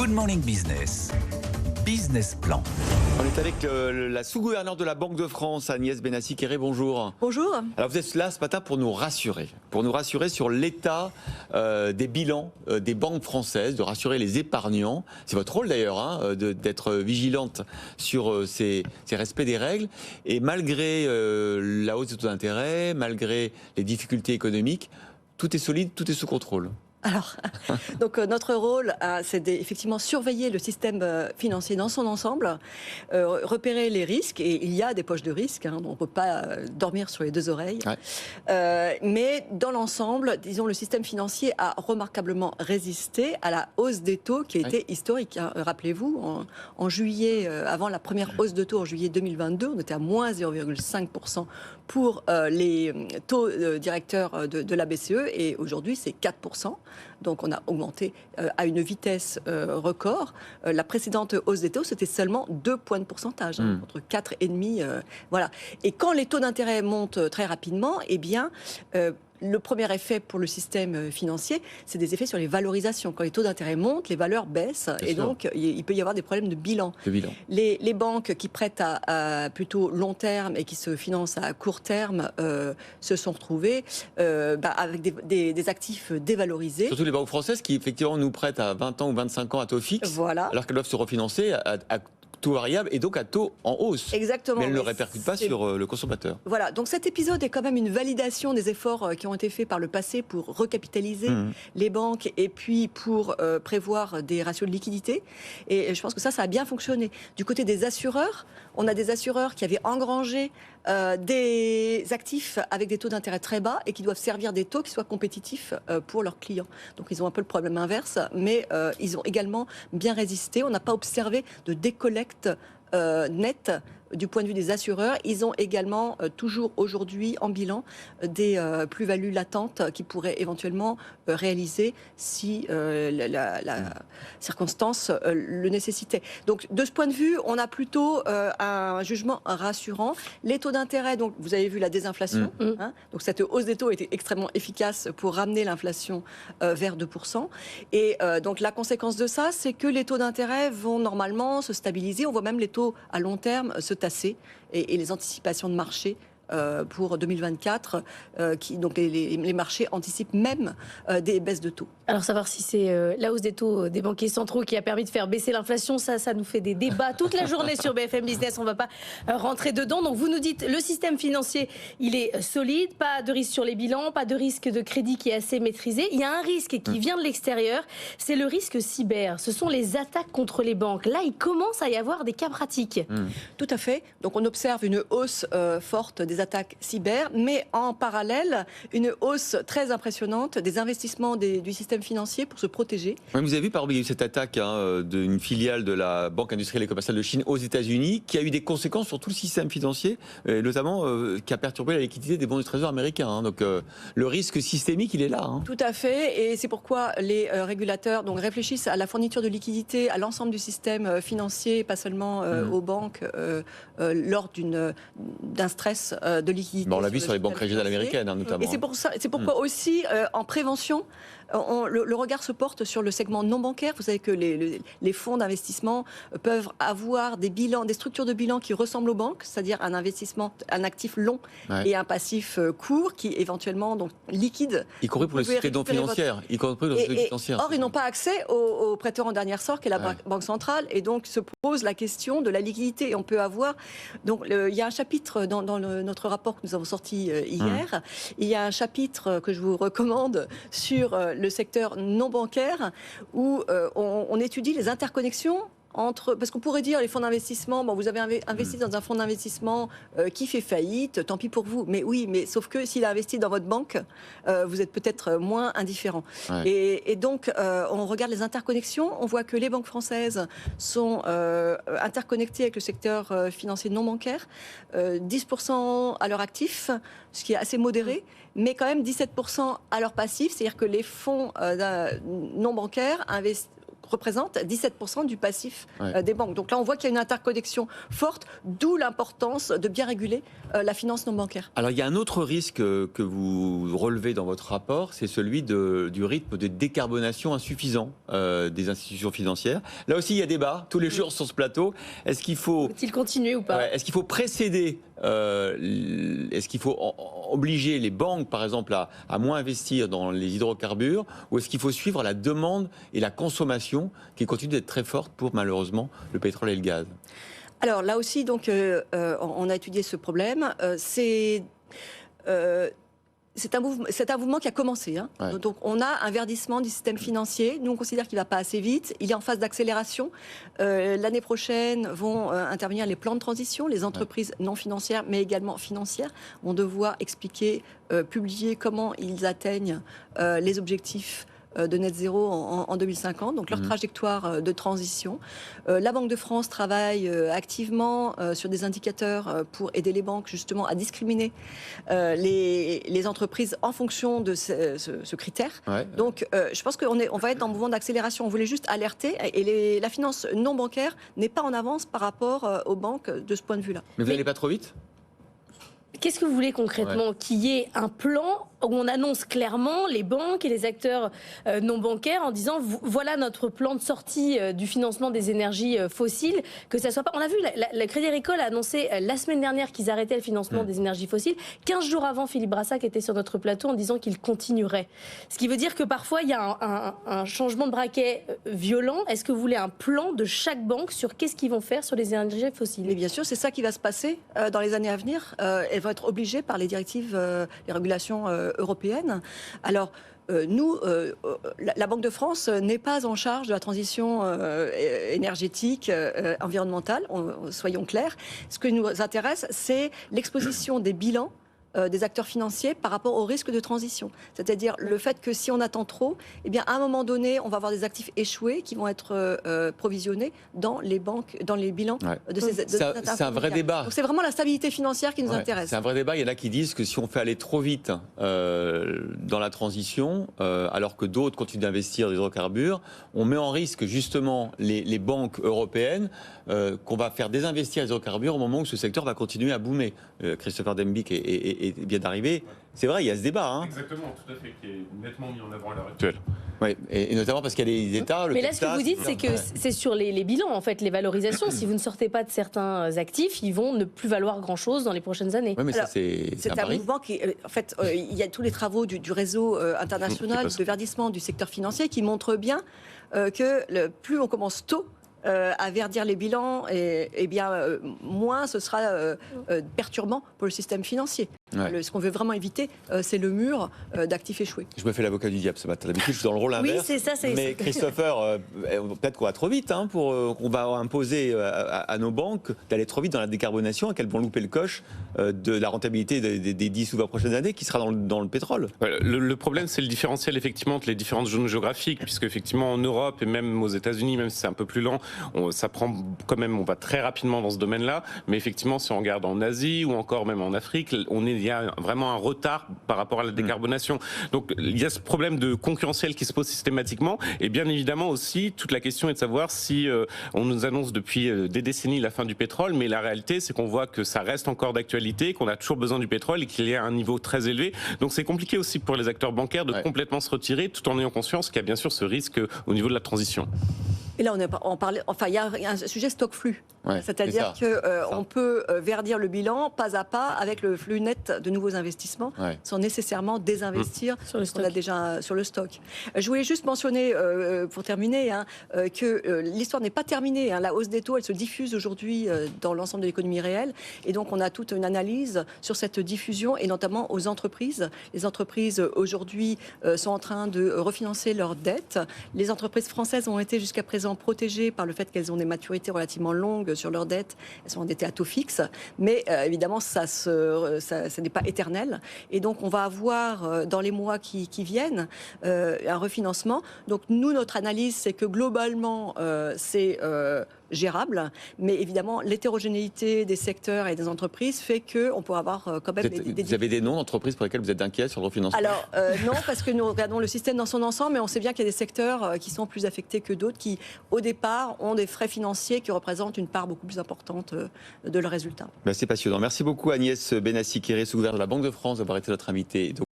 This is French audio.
Good Morning Business, Business Plan. On est avec la sous-gouverneure de la Banque de France, Agnès Benassi-Kéré, bonjour. Bonjour. Alors vous êtes là ce matin pour nous rassurer sur l'état des bilans des banques françaises, de rassurer les épargnants. C'est votre rôle d'ailleurs, d'être vigilante sur ces respects des règles. Et malgré la hausse des taux d'intérêt, malgré les difficultés économiques, tout est solide, tout est sous contrôle. Alors, donc notre rôle, c'est d'effectivement surveiller le système financier dans son ensemble, repérer les risques, et il y a des poches de risques, on ne peut pas dormir sur les deux oreilles. Ouais. Mais dans l'ensemble, disons, le système financier a remarquablement résisté à la hausse des taux qui a été historique. Rappelez-vous, en juillet, avant la première hausse de taux en juillet 2022, on était à moins 0,5% pour les taux directeurs de la BCE, et aujourd'hui c'est 4%. Donc on a augmenté à une vitesse record. La précédente hausse des taux, c'était seulement 2 points de pourcentage, entre 4,5. Voilà. Et quand les taux d'intérêt montent très rapidement, eh bien, le premier effet pour le système financier, c'est des effets sur les valorisations. Quand les taux d'intérêt montent, les valeurs baissent, et donc il peut y avoir des problèmes de bilan. Les banques qui prêtent à plutôt long terme et qui se financent à court terme se sont retrouvées avec des actifs dévalorisés. Surtout les banques françaises qui effectivement nous prêtent à 20 ans ou 25 ans à taux fixe, voilà, alors qu'elles doivent se refinancer à taux variable et donc à taux en hausse. Exactement. Mais elle ne répercute pas sur le consommateur. Voilà, donc cet épisode est quand même une validation des efforts qui ont été faits par le passé pour recapitaliser les banques et puis pour prévoir des ratios de liquidité. Et je pense que ça a bien fonctionné. Du côté des assureurs, on a des assureurs qui avaient engrangé des actifs avec des taux d'intérêt très bas et qui doivent servir des taux qui soient compétitifs pour leurs clients. Donc ils ont un peu le problème inverse, mais ils ont également bien résisté. On n'a pas observé de décollecte nette du point de vue des assureurs. Ils ont également toujours aujourd'hui en bilan des plus-values latentes qui pourraient éventuellement réaliser si la circonstance le nécessitait. Donc de ce point de vue, on a plutôt un jugement rassurant. Les taux d'intérêt, donc vous avez vu la désinflation. Donc cette hausse des taux était extrêmement efficace pour ramener l'inflation vers 2%. Et donc la conséquence de ça, c'est que les taux d'intérêt vont normalement se stabiliser. On voit même les taux à long terme se tasser et les anticipations de marché pour 2024, donc les marchés anticipent même des baisses de taux. Alors savoir si c'est la hausse des taux des banquiers centraux qui a permis de faire baisser l'inflation, ça nous fait des débats toute la journée sur BFM Business, on ne va pas rentrer dedans. Donc vous nous dites, le système financier, il est solide, pas de risque sur les bilans, pas de risque de crédit qui est assez maîtrisé. Il y a un risque qui vient de l'extérieur, c'est le risque cyber. Ce sont les attaques contre les banques. Là, il commence à y avoir des cas pratiques. Tout à fait. Donc on observe une hausse forte des attaques cyber, mais en parallèle, une hausse très impressionnante des investissements du système financier pour se protéger. Vous avez vu, par exemple, il y a eu cette attaque d'une filiale de la Banque industrielle et commerciale de Chine aux États-Unis, qui a eu des conséquences sur tout le système financier, notamment qui a perturbé la liquidité des bons du Trésor américains. Donc le risque systémique, il est là. Tout à fait, et c'est pourquoi les régulateurs réfléchissent à la fourniture de liquidités à l'ensemble du système financier, pas seulement aux banques, lors d'un stress de liquidité. On l'a vu sur les banques régionales américaines, notamment. Et c'est pourquoi aussi, en prévention, le regard se porte sur le segment non bancaire. Vous savez que les fonds d'investissement peuvent avoir des structures de bilan qui ressemblent aux banques, c'est-à-dire un actif long et un passif court qui éventuellement liquide. Y compris pour les sociétés non financières. Or, ils n'ont pas accès aux prêteurs en dernier ressort, qui est la Banque centrale, et donc se pose la question de la liquidité. Et on peut avoir... Donc, il y a un chapitre dans notre rapport que nous avons sorti hier. Il y a un chapitre que je vous recommande sur le secteur non bancaire où on étudie les interconnexions parce qu'on pourrait dire les fonds d'investissement, vous avez investi dans un fonds d'investissement qui fait faillite, tant pis pour vous. Mais oui, mais sauf que s'il a investi dans votre banque, vous êtes peut-être moins indifférent. Et donc, on regarde les interconnexions, on voit que les banques françaises sont interconnectées avec le secteur financier non bancaire, 10% à leur actif, ce qui est assez modéré, mais quand même 17% à leur passif, c'est-à-dire que les fonds non bancaires représente 17% du passif des banques. Donc là, on voit qu'il y a une interconnexion forte, d'où l'importance de bien réguler la finance non bancaire. Alors il y a un autre risque que vous relevez dans votre rapport, c'est celui du rythme de décarbonation insuffisant des institutions financières. Là aussi, il y a débat tous les jours sur ce plateau. Est-ce qu'il faut-il continuer ou pas? Est-ce qu'il faut précéder est-ce qu'il faut obliger les banques, par exemple, à moins investir dans les hydrocarbures, ou est-ce qu'il faut suivre la demande et la consommation qui continue d'être très forte pour, malheureusement, le pétrole et le gaz? Alors là aussi, donc, on a étudié ce problème. C'est un mouvement qui a commencé. Donc on a un verdissement du système financier. Nous, on considère qu'il ne va pas assez vite. Il est en phase d'accélération. L'année prochaine vont intervenir les plans de transition. Les entreprises non financières, mais également financières, vont devoir expliquer, publier comment ils atteignent les objectifs de net zéro en 2050, donc leur trajectoire de transition. La Banque de France travaille activement sur des indicateurs pour aider les banques justement à discriminer les entreprises en fonction de ce critère. Donc je pense qu'on va être dans un mouvement d'accélération. On voulait juste alerter, et la finance non bancaire n'est pas en avance par rapport aux banques de ce point de vue-là. Mais vous n'allez pas trop vite ? Qu'est-ce que vous voulez concrètement? Qu'il y ait un plan où on annonce clairement les banques et les acteurs non bancaires en disant voilà notre plan de sortie du financement des énergies fossiles, que ça soit pas... On a vu, le Crédit Agricole a annoncé la semaine dernière qu'ils arrêtaient le financement des énergies fossiles. 15 jours avant, Philippe Brassac était sur notre plateau en disant qu'il continuerait. Ce qui veut dire que parfois il y a un changement de braquet violent. Est-ce que vous voulez un plan de chaque banque sur qu'est-ce qu'ils vont faire sur les énergies fossiles? Mais bien sûr, c'est ça qui va se passer dans les années à venir. Elles vont être obligées par les directives, les régulations européenne. Alors, nous, la Banque de France n'est pas en charge de la transition énergétique, environnementale, soyons clairs. Ce qui nous intéresse, c'est l'exposition des bilans des acteurs financiers par rapport au risque de transition. C'est-à-dire le fait que si on attend trop, eh bien, à un moment donné, on va avoir des actifs échoués qui vont être provisionnés dans les banques, dans les bilans de ces C'est un vrai débat. Donc c'est vraiment la stabilité financière qui nous intéresse. C'est un vrai débat. Il y en a qui disent que si on fait aller trop vite dans la transition, alors que d'autres continuent d'investir dans les hydrocarbures, on met en risque justement les banques européennes qu'on va faire désinvestir les hydrocarbures au moment où ce secteur va continuer à boomer. Christopher Dembick est bien arrivé. C'est vrai, il y a ce débat. Exactement, tout à fait, qui est nettement mis en avant à l'heure actuelle. Oui, et notamment parce qu'il y a des États... Mais là, ce que vous dites, c'est que c'est sur les bilans, en fait, les valorisations. Si vous ne sortez pas de certains actifs, ils vont ne plus valoir grand-chose dans les prochaines années. Oui, mais ça, c'est un mouvement qui... En fait, il y a tous les travaux du réseau international de verdissement du secteur financier qui montrent bien que plus on commence tôt à verdir les bilans, et bien moins ce sera perturbant pour le système financier. Ce qu'on veut vraiment éviter, c'est le mur d'actifs échoués. Je me fais l'avocat du diable ce matin. D'habitude, je suis dans le rôle inverse. Oui, c'est ça. Mais Christopher, peut-être qu'on va trop vite qu'on va imposer à nos banques d'aller trop vite dans la décarbonation et qu'elles vont louper le coche de la rentabilité des 10 ou 20 prochaines années qui sera dans le pétrole. Le problème, c'est le différentiel effectivement entre les différentes zones géographiques, puisque effectivement en Europe et même aux États-Unis, même si c'est un peu plus lent, ça prend quand même, on va très rapidement dans ce domaine-là. Mais effectivement, si on regarde en Asie ou encore même en Afrique, il y a vraiment un retard par rapport à la décarbonation. Donc il y a ce problème de concurrentiel qui se pose systématiquement, et bien évidemment aussi toute la question est de savoir si on nous annonce depuis des décennies la fin du pétrole, mais la réalité c'est qu'on voit que ça reste encore d'actualité, qu'on a toujours besoin du pétrole et qu'il y a un niveau très élevé. Donc c'est compliqué aussi pour les acteurs bancaires de complètement se retirer, tout en ayant conscience qu'il y a bien sûr ce risque au niveau de la transition. Et là, il y a un sujet stock-flux. C'est-à-dire qu'on peut verdir le bilan pas à pas avec le flux net de nouveaux investissements sans nécessairement désinvestir sur ce qu'on a déjà sur le stock. Je voulais juste mentionner, pour terminer, que l'histoire n'est pas terminée. La hausse des taux, elle se diffuse aujourd'hui dans l'ensemble de l'économie réelle. Et donc, on a toute une analyse sur cette diffusion et notamment aux entreprises. Les entreprises, aujourd'hui, sont en train de refinancer leurs dettes. Les entreprises françaises ont été jusqu'à présent protégées par le fait qu'elles ont des maturités relativement longues sur leurs dettes. Elles sont endettées à taux fixe. Mais évidemment, ça n'est pas éternel. Et donc, on va avoir, dans les mois qui viennent, un refinancement. Donc, nous, notre analyse, c'est que globalement, c'est gérable. Mais évidemment, l'hétérogénéité des secteurs et des entreprises fait qu'on peut avoir quand même Vous avez des noms d'entreprises pour lesquelles vous êtes inquiet sur le refinancement? Alors non, parce que nous regardons le système dans son ensemble, mais on sait bien qu'il y a des secteurs qui sont plus affectés que d'autres, qui au départ ont des frais financiers qui représentent une part beaucoup plus importante de leurs résultats. C'est passionnant. Merci beaucoup Agnès Benassi-Kéré, sous-gouverneur de la Banque de France, d'avoir été notre invitée.